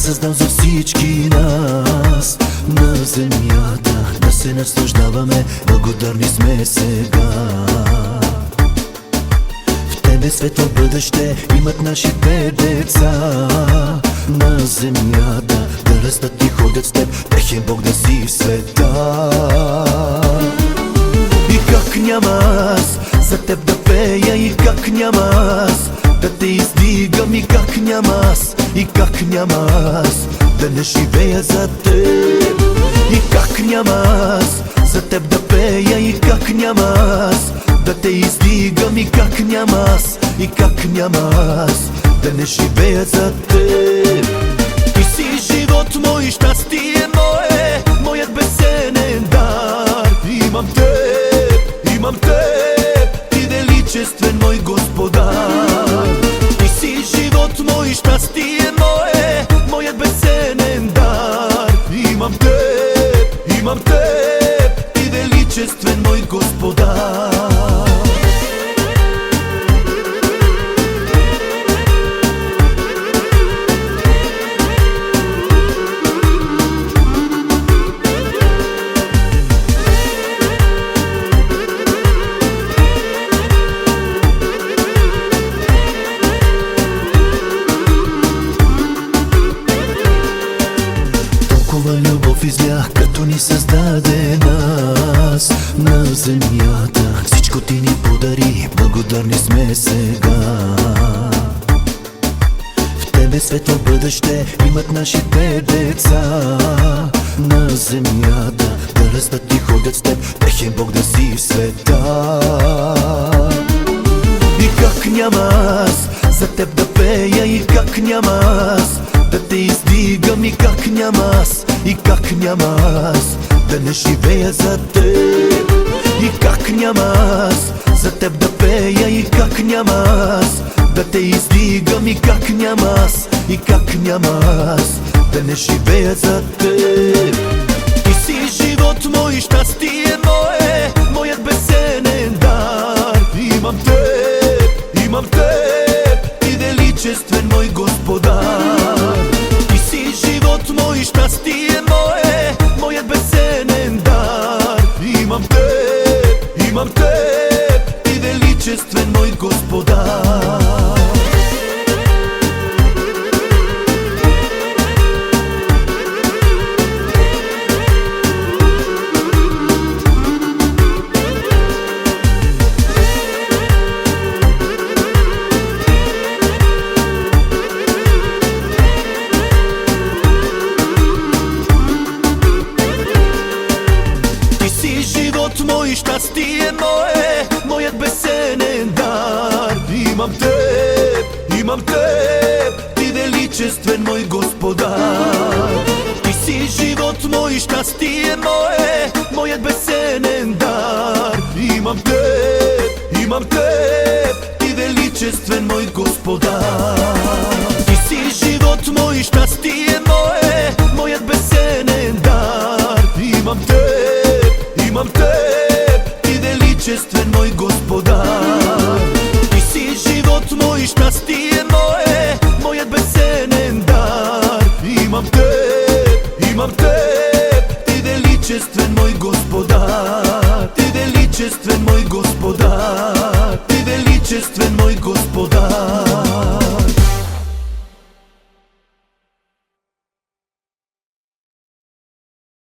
създал за всички нас на земята, да се наслаждаваме, благодарни сме сега. В тебе светло бъдеще имат нашите деца на земята, да растат и ходят с теб, тех е Бог да си в света. И как няма аз за теб да пея, и как няма аз да те издигам, и как няма аз, и как няма аз да не живея за теб. И как няма аз за теб да пея, и как няма аз да те издигам, и как няма аз, и как няма аз да не живея за теб. Ти си живот мой, щастие мое, моят безценен дар. Имам теб, имам теб, ти величествен мой Господар. Ти си живот мой, щастие мое, моят безценен дар. Имам теб, ти величествен мой Господар. Любов излях, като ни създаде нас на земята. Всичко ти ни подари, благодарни сме сега. В тебе светло бъдеще имат нашите деца на земята, да растат и ходят с теб, тех е Бог да си в света. И как няма аз за теб да пея, и как няма аз да те издигам, и как няма аз, и как няма аз да не живея за теб. И как няма аз за теб да пея, и как няма аз да те издигам, и как няма аз, и как няма аз да не живея за теб. Ти си живот мой, щастие мое, моят безценен дар. Имам теб, ти величествен мой Господар. Ти си живот мой, щастие мое, моят безценен дар. Имам теб, ти величествен мой Господар. Мой щастие мое, моят безценен дар. Имам теб, ти величествен мой Господар. Ти си живот мой, щастие мое, моят безценен дар. Имам теб, ти величествен мой Господар. Ти си живот мой, щастие мое, моят безценен дар. Имам теб, ти величествен мой Господар. Ти си живот мой, щастие мое, моят безценен дар. Имам теб, ти величествен мой Господар. Ти величествен мой Господар. Ти величествен мой Господар.